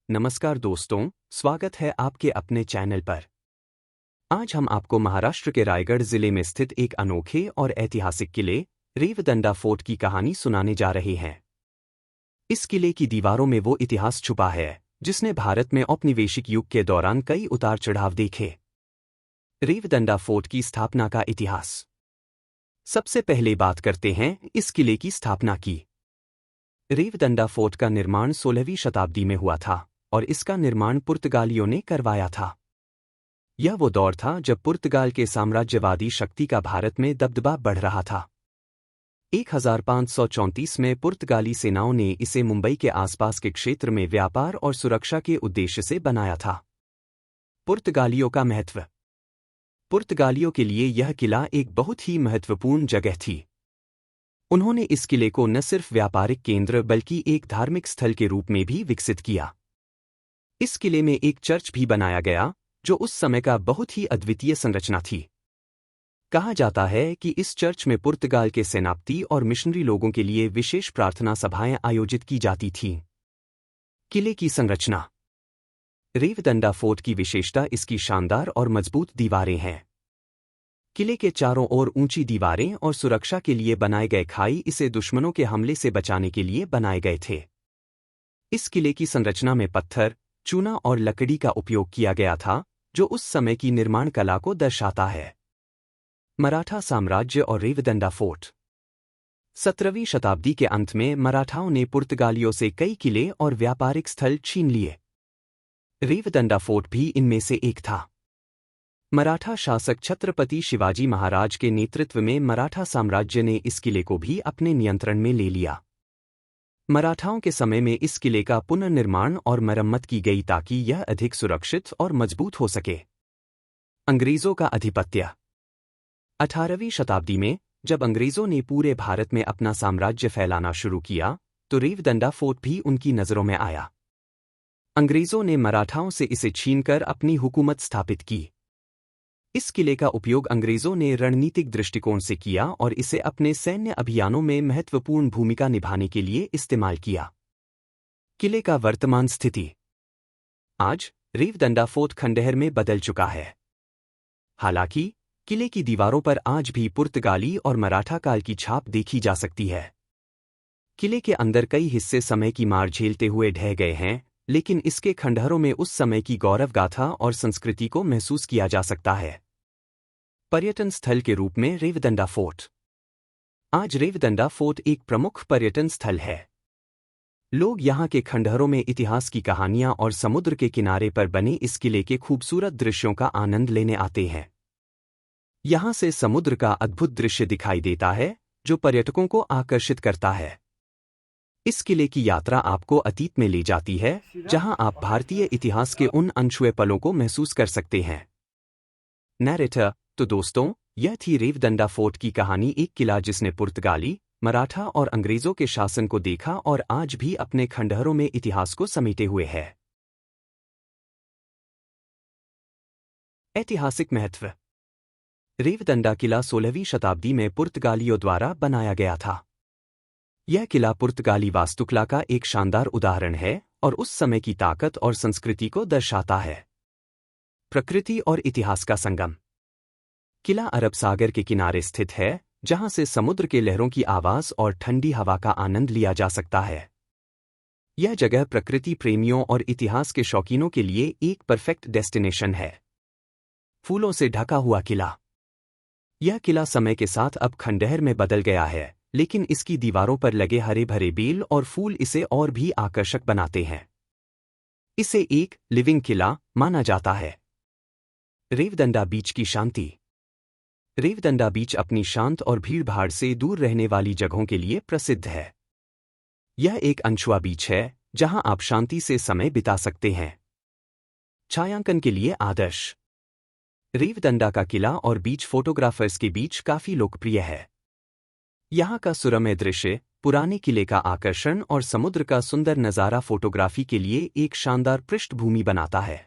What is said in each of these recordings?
नमस्कार दोस्तों, स्वागत है आपके अपने चैनल पर। आज हम आपको महाराष्ट्र के रायगढ़ जिले में स्थित एक अनोखे और ऐतिहासिक किले रेवदंडा फोर्ट की कहानी सुनाने जा रहे हैं। इस किले की दीवारों में वो इतिहास छुपा है जिसने भारत में औपनिवेशिक युग के दौरान कई उतार चढ़ाव देखे। रेवदंडा फोर्ट की स्थापना का इतिहास। सबसे पहले बात करते हैं इस किले की स्थापना की। रेवदंडा फोर्ट का निर्माण 16वीं शताब्दी में हुआ था और इसका निर्माण पुर्तगालियों ने करवाया था। यह वो दौर था जब पुर्तगाल के साम्राज्यवादी शक्ति का भारत में दबदबा बढ़ रहा था। 1534 में पुर्तगाली सेनाओं ने इसे मुंबई के आसपास के क्षेत्र में व्यापार और सुरक्षा के उद्देश्य से बनाया था। पुर्तगालियों का महत्व। पुर्तगालियों के लिए यह किला एक बहुत ही महत्वपूर्ण जगह थी। उन्होंने इस किले को न सिर्फ व्यापारिक केंद्र बल्कि एक धार्मिक स्थल के रूप में भी विकसित किया। इस किले में एक चर्च भी बनाया गया जो उस समय का बहुत ही अद्वितीय संरचना थी। कहा जाता है कि इस चर्च में पुर्तगाल के सेनापति और मिशनरी लोगों के लिए विशेष प्रार्थना सभाएं आयोजित की जाती थीं। किले की संरचना। रेवदंडा फोर्ट की विशेषता इसकी शानदार और मजबूत दीवारें हैं। किले के चारों ओर ऊंची दीवारें और सुरक्षा के लिए बनाए गए खाई इसे दुश्मनों के हमले से बचाने के लिए बनाए गए थे। इस किले की संरचना में पत्थर, चूना और लकड़ी का उपयोग किया गया था, जो उस समय की निर्माण कला को दर्शाता है। मराठा साम्राज्य और रेवदंडा फोर्ट। 17वीं शताब्दी के अंत में मराठाओं ने पुर्तगालियों से कई किले और व्यापारिक स्थल छीन लिए। रेवदंडा फोर्ट भी इनमें से एक था। मराठा शासक छत्रपति शिवाजी महाराज के नेतृत्व में मराठा साम्राज्य ने इस किले को भी अपने नियंत्रण में ले लिया। मराठाओं के समय में इस किले का पुनर्निर्माण और मरम्मत की गई ताकि यह अधिक सुरक्षित और मजबूत हो सके। अंग्रेजों का आधिपत्य। 18वीं शताब्दी में जब अंग्रेजों ने पूरे भारत में अपना साम्राज्य फैलाना शुरू किया, तो रेवदंडा फोर्ट भी उनकी नजरों में आया। अंग्रेजों ने मराठाओं से इसे छीनकर अपनी हुकूमत स्थापित की। इस किले का उपयोग अंग्रेजों ने रणनीतिक दृष्टिकोण से किया और इसे अपने सैन्य अभियानों में महत्वपूर्ण भूमिका निभाने के लिए इस्तेमाल किया। किले का वर्तमान स्थिति। आज रेवदंडा फोर्ट खंडहर में बदल चुका है। हालांकि किले की दीवारों पर आज भी पुर्तगाली और मराठा काल की छाप देखी जा सकती है। किले के अंदर कई हिस्से समय की मार झेलते हुए ढह गए हैं, लेकिन इसके खंडहरों में उस समय की गौरव गाथा और संस्कृति को महसूस किया जा सकता है। पर्यटन स्थल के रूप में रेवदंडा फोर्ट। आज रेवदंडा फोर्ट एक प्रमुख पर्यटन स्थल है। लोग यहाँ के खंडहरों में इतिहास की कहानियां और समुद्र के किनारे पर बने इस किले के खूबसूरत दृश्यों का आनंद लेने आते हैं। यहाँ से समुद्र का अद्भुत दृश्य दिखाई देता है, जो पर्यटकों को आकर्षित करता है। इस किले की यात्रा आपको अतीत में ले जाती है, जहां आप भारतीय इतिहास के उन अनछुए पलों को महसूस कर सकते हैं। नैरेटर। तो दोस्तों, यह थी रेवदंडा फोर्ट की कहानी, एक किला जिसने पुर्तगाली, मराठा और अंग्रेजों के शासन को देखा और आज भी अपने खंडहरों में इतिहास को समेटे हुए है। ऐतिहासिक महत्व। रेवदंडा किला 16वीं शताब्दी में पुर्तगालियों द्वारा बनाया गया था। यह किला पुर्तगाली वास्तुकला का एक शानदार उदाहरण है और उस समय की ताकत और संस्कृति को दर्शाता है। प्रकृति और इतिहास का संगम। किला अरब सागर के किनारे स्थित है, जहां से समुद्र के लहरों की आवाज और ठंडी हवा का आनंद लिया जा सकता है। यह जगह प्रकृति प्रेमियों और इतिहास के शौकीनों के लिए एक परफेक्ट डेस्टिनेशन है। फूलों से ढका हुआ किला। यह किला समय के साथ अब खंडहर में बदल गया है, लेकिन इसकी दीवारों पर लगे हरे भरे बेल और फूल इसे और भी आकर्षक बनाते हैं। इसे एक लिविंग किला माना जाता है। रेवदंडा बीच की शांति। रेवदंडा बीच अपनी शांत और भीड़भाड़ से दूर रहने वाली जगहों के लिए प्रसिद्ध है। यह एक अनछुआ बीच है, जहां आप शांति से समय बिता सकते हैं। छायांकन के लिए आदर्श। रेवदंडा का किला और बीच फोटोग्राफर्स के बीच काफी लोकप्रिय है। यहाँ का सुरम्य दृश्य, पुराने किले का आकर्षण और समुद्र का सुंदर नज़ारा फोटोग्राफी के लिए एक शानदार पृष्ठभूमि बनाता है।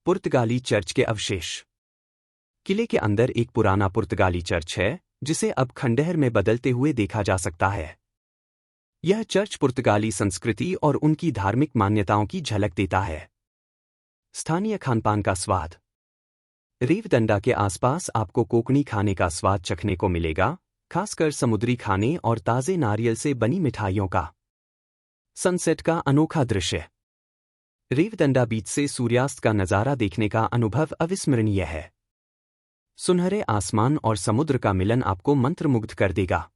पुर्तगाली चर्च के अवशेष। किले के अंदर एक पुराना पुर्तगाली चर्च है, जिसे अब खंडहर में बदलते हुए देखा जा सकता है। यह चर्च पुर्तगाली संस्कृति और उनकी धार्मिक मान्यताओं की झलक देता है। स्थानीय खानपान का स्वाद। रेवदंडा के आसपास आपको कोंकणी खाने का स्वाद चखने को मिलेगा, खासकर समुद्री खाने और ताज़े नारियल से बनी मिठाइयों का। सनसेट का अनोखा दृश्य। रेवदंडा बीच से सूर्यास्त का नज़ारा देखने का अनुभव अविस्मरणीय है। सुनहरे आसमान और समुद्र का मिलन आपको मंत्रमुग्ध कर देगा।